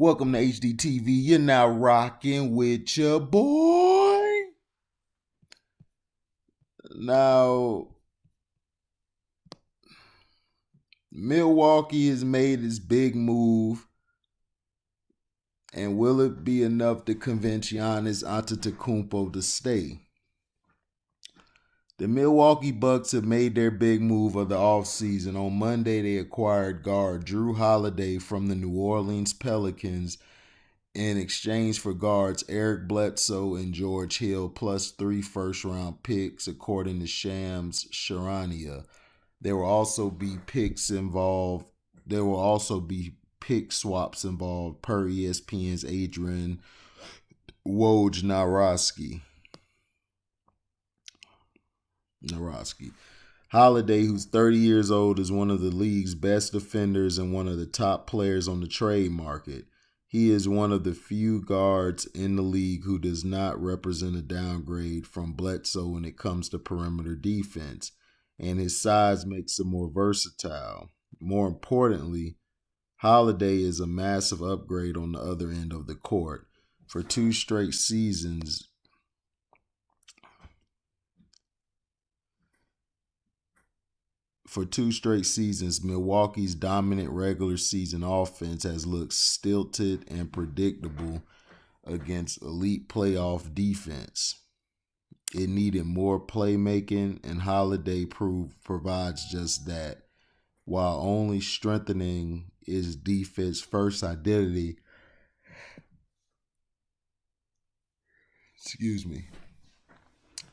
Welcome to HDTV. You're now rocking with your boy. Now, Milwaukee has made its big move, and will it be enough to convince Giannis Antetokounmpo to stay? The Milwaukee Bucks have made their big move of the offseason. On Monday, they acquired guard Drew Holiday from the New Orleans Pelicans in exchange for guards Eric Bledsoe and George Hill, plus 3 first-round picks, according to Shams Charania. There will also be picks involved. There will also be pick swaps involved, per ESPN's Adrian Wojnarowski. Holiday, who's 30 years old, is one of the league's best defenders and one of the top players on the trade market. He is one of the few guards in the league who does not represent a downgrade from Bledsoe when it comes to perimeter defense, and his size makes him more versatile. More importantly, Holiday is a massive upgrade on the other end of the court. For two straight seasons, Milwaukee's dominant regular season offense has looked stilted and predictable against elite playoff defense. It needed more playmaking, and Holiday provides just that, while only strengthening its defense first identity.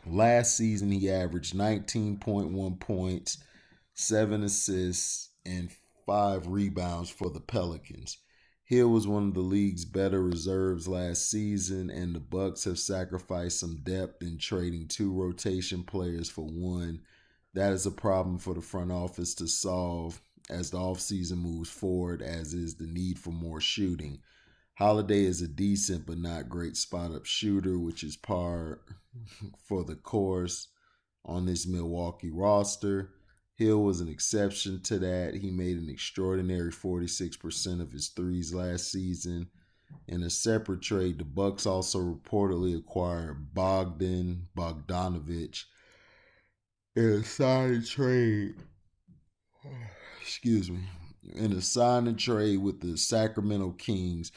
Last season, he averaged 19.1 points, 7 assists, and 5 rebounds for the Pelicans. Hill was one of the league's better reserves last season, and the Bucks have sacrificed some depth in trading 2 rotation players for 1. That is a problem for the front office to solve as the offseason moves forward, as is the need for more shooting. Holiday is a decent but not great spot-up shooter, which is par for the course on this Milwaukee roster. Hill was an exception to that. He made an extraordinary 46% of his threes last season. In a separate trade, the Bucks also reportedly acquired Bogdanovich in a sign trade. In a sign and trade with the Sacramento Kings.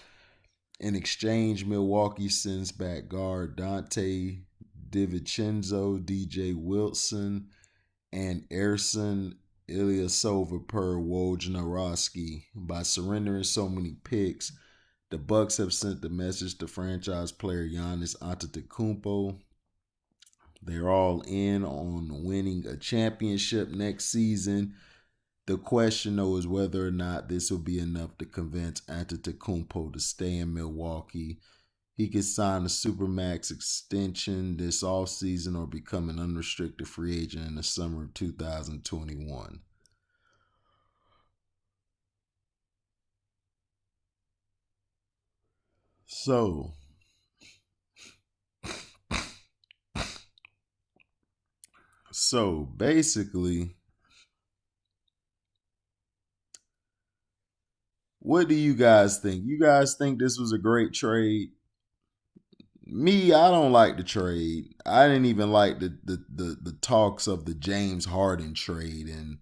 In exchange, Milwaukee sends back guard Dante DiVincenzo, DJ Wilson, and Ersan Ilyasova, per Wojnarowski. By surrendering so many picks, the Bucks have sent the message to franchise player Giannis Antetokounmpo. They're all in on winning a championship next season. The question, though, is whether or not this will be enough to convince Antetokounmpo to stay in Milwaukee. He could sign a Supermax extension this offseason or become an unrestricted free agent in the summer of 2021. So basically, what do you guys think? You guys think this was a great trade? Me, I don't like the trade. I didn't even like the talks of the James Harden trade. And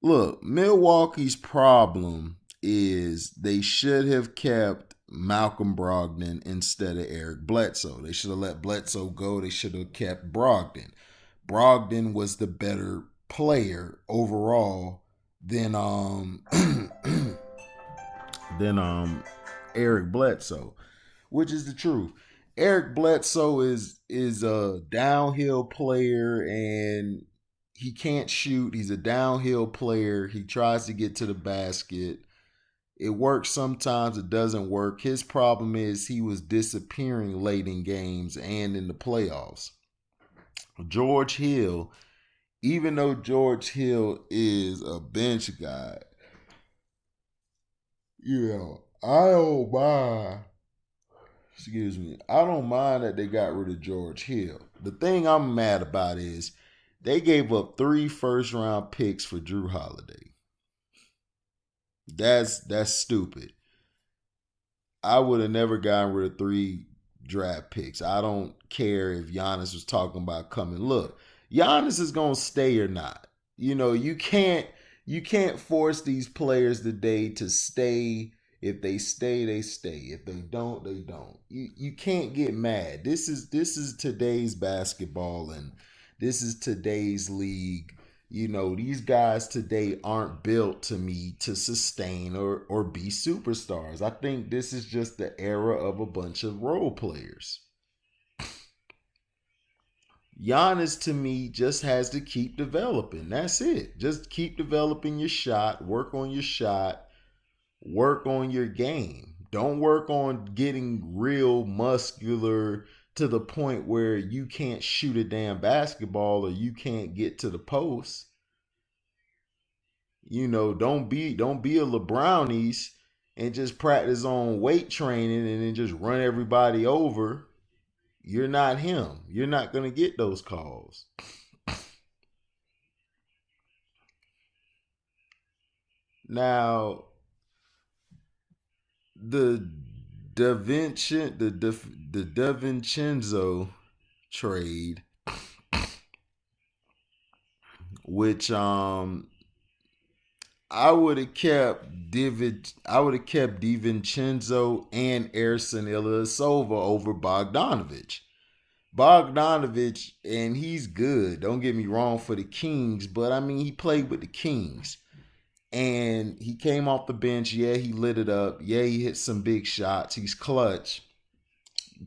look, Milwaukee's problem is they should have kept Malcolm Brogdon instead of Eric Bledsoe. They should have let Bledsoe go. They should have kept Brogdon. Brogdon was the better player overall than than Eric Bledsoe, which is the truth. Eric Bledsoe is a downhill player, and he can't shoot. He's a downhill player. He tries to get to the basket. It works sometimes, it doesn't work. His problem is he was disappearing late in games and in the playoffs. George Hill, even though George Hill is a bench guy, I don't mind. I don't mind that they got rid of George Hill. The thing I'm mad about is they gave up 3 first-round picks for Drew Holiday. That's stupid. I would have never gotten rid of 3 draft picks. I don't care if Giannis was talking about coming. Look, Giannis is gonna stay or not. You can't force these players today to stay. If they stay, they stay. If they don't, they don't. You can't get mad. This is today's basketball, and this is today's league. These guys today aren't built to me to sustain or be superstars. I think this is just the era of a bunch of role players. Giannis to me just has to keep developing. That's it. Just keep developing your shot, work on your shot, work on your game. Don't work on getting real muscular to the point where you can't shoot a damn basketball or you can't get to the post. Don't be a LeBrownies and just practice on weight training and then just run everybody over. You're not him. You're not gonna get those calls. Now, the the DaVincenzo trade, which I would have kept DiVincenzo and Erson Ilyasova over Bogdanovich. Bogdanovich, and he's good. Don't get me wrong for the Kings, but I mean he played with the Kings. And he came off the bench. Yeah, he lit it up. Yeah, he hit some big shots. He's clutch.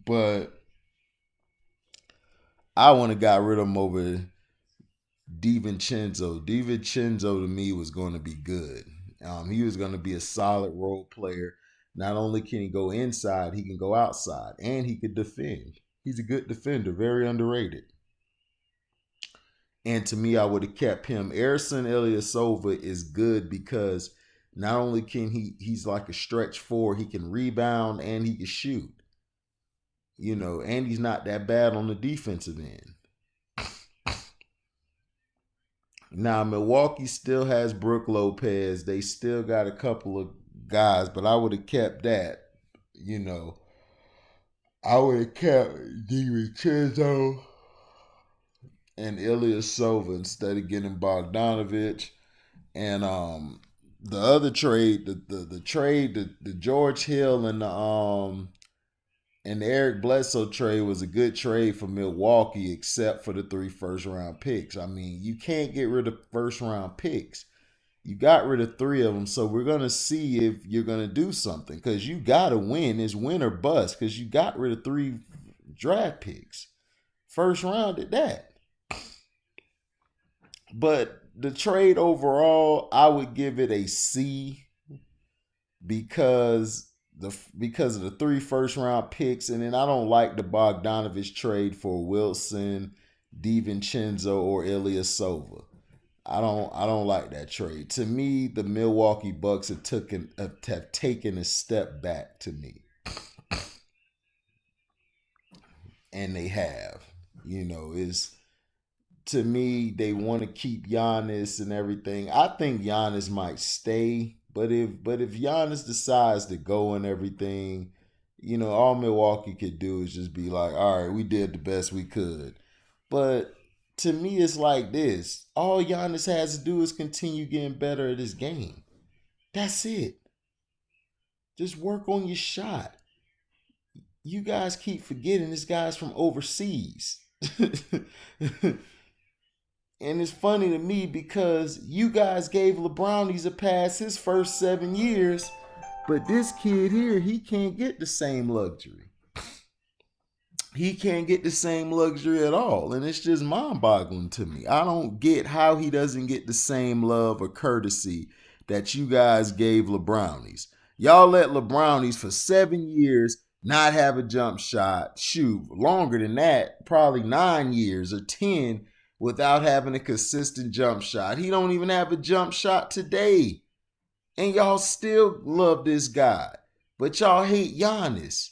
But I want to got rid of him over DiVincenzo. DiVincenzo to me was going to be good. He was going to be a solid role player. Not only can he go inside, he can go outside, and he could defend. He's a good defender, very underrated. And to me, I would have kept him. Erson Ilyasova is good because not only can he's like a stretch four, he can rebound and he can shoot. And he's not that bad on the defensive end. Now, Milwaukee still has Brook Lopez. They still got a couple of guys, but I would have kept that. I would have kept DiVincenzo and Ilyasova instead of getting Bogdanovich. And the other trade, the trade, the George Hill and the Eric Bledsoe trade was a good trade for Milwaukee, except for the 3 first-round picks. I mean, you can't get rid of first-round picks. You got rid of 3 of them, so we're going to see if you're going to do something because you got to win. It's win or bust because you got rid of 3 draft picks. First round at that. But the trade overall, I would give it a C because of the 3 first-round picks, and then I don't like the Bogdanovich trade for Wilson, DiVincenzo, or Ilyasova. I don't like that trade. To me, the Milwaukee Bucks have taken a step back to me. And they have. Is to me, they want to keep Giannis and everything. I think Giannis might stay, but if Giannis decides to go and everything, all Milwaukee could do is just be like, all right, we did the best we could. But to me, it's like this. All Giannis has to do is continue getting better at his game. That's it. Just work on your shot. You guys keep forgetting this guy's from overseas. And it's funny to me because you guys gave LeBrownies a pass his first 7 years, but this kid here, he can't get the same luxury. He can't get the same luxury at all. And it's just mind-boggling to me. I don't get how he doesn't get the same love or courtesy that you guys gave LeBrownies. Y'all let LeBrownies for 7 years not have a jump shot. Shoot, longer than that, probably 9 years or 10 without having a consistent jump shot. He don't even have a jump shot today. And y'all still love this guy. But y'all hate Giannis.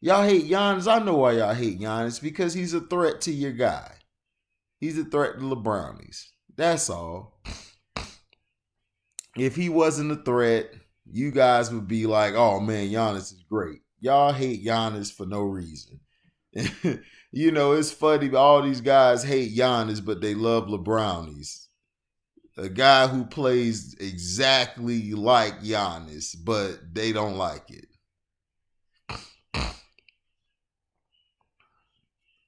Y'all hate Giannis. I know why y'all hate Giannis. Because he's a threat to your guy. He's a threat to LeBrownies. That's all. If he wasn't a threat, you guys would be like, oh man, Giannis is great. Y'all hate Giannis for no reason. It's funny. All these guys hate Giannis, but they love LeBrownies. A guy who plays exactly like Giannis, but they don't like it.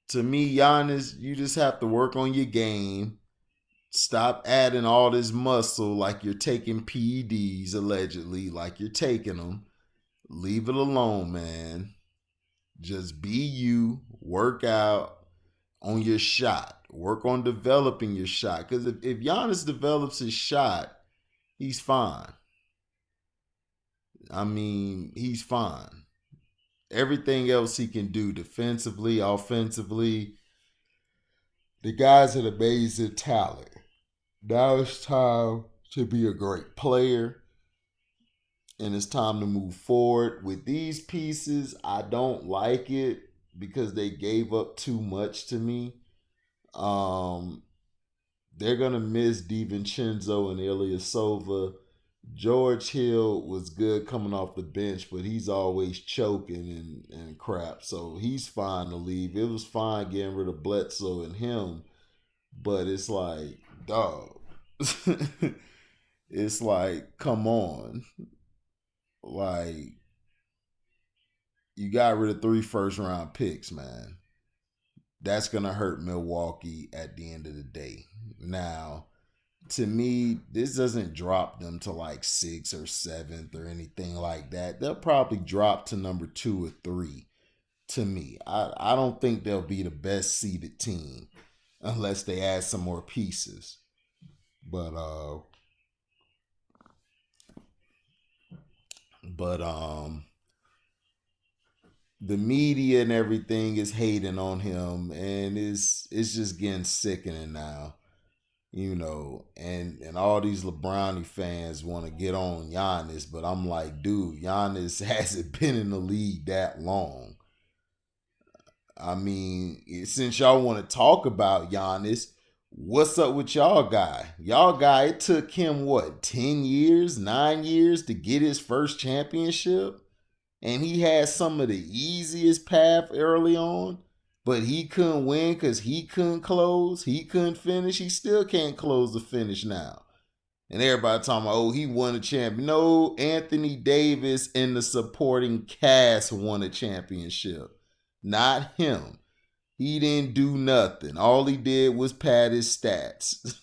To me, Giannis, you just have to work on your game. Stop adding all this muscle like you're taking PEDs, allegedly, like you're taking them. Leave it alone, man. Just be you. Work out on your shot. Work on developing your shot. Because if Giannis develops his shot, he's fine. I mean, he's fine. Everything else he can do defensively, offensively, the guy's an amazing talent. Now it's time to be a great player, and it's time to move forward. With these pieces, I don't like it because they gave up too much to me. Um, they're gonna miss DiVincenzo and Ilyasova. George Hill was good coming off the bench, but he's always choking and crap. So he's fine to leave. It was fine getting rid of Bledsoe and him, but it's like, dog. It's like, come on. Like, you got rid of 3 first round picks, man. That's going to hurt Milwaukee at the end of the day. Now, to me, this doesn't drop them to like 6th or 7th or anything like that. They'll probably drop to number 2 or 3 to me. I don't think they'll be the best seeded team unless they add some more pieces. But the media and everything is hating on him, and it's just getting sickening now. And all these LeBron fans want to get on Giannis, but I'm like, dude, Giannis hasn't been in the league that long. I mean, since y'all want to talk about Giannis, what's up with y'all guy? Y'all guy, it took him what, 10 years, 9 years to get his first championship? And he had some of the easiest path early on, but he couldn't win because he couldn't close. He couldn't finish. He still can't close the finish now. And everybody talking about, oh, he won a champion. No, Anthony Davis and the supporting cast won a championship. Not him. He didn't do nothing. All he did was pad his stats.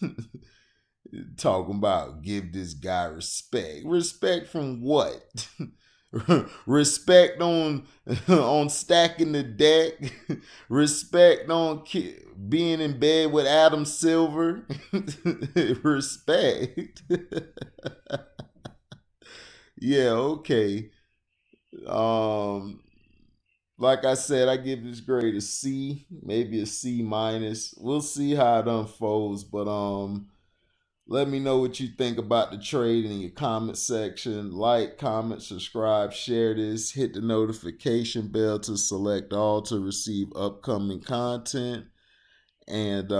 Talking about give this guy respect. Respect from what? Respect on stacking the deck. Respect on being in bed with Adam Silver. Respect. Yeah, okay. Like I said, I give this grade a C, maybe a C minus. We'll see how it unfolds, but let me know what you think about the trade in your comment section. Like, comment, subscribe, share this. Hit the notification bell to select all to receive upcoming content. And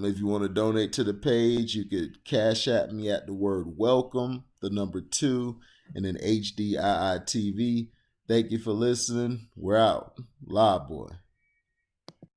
if you want to donate to the page, you could cash at me at the word welcome, the number 2, and then HDIITV. Thank you for listening. We're out. Live boy.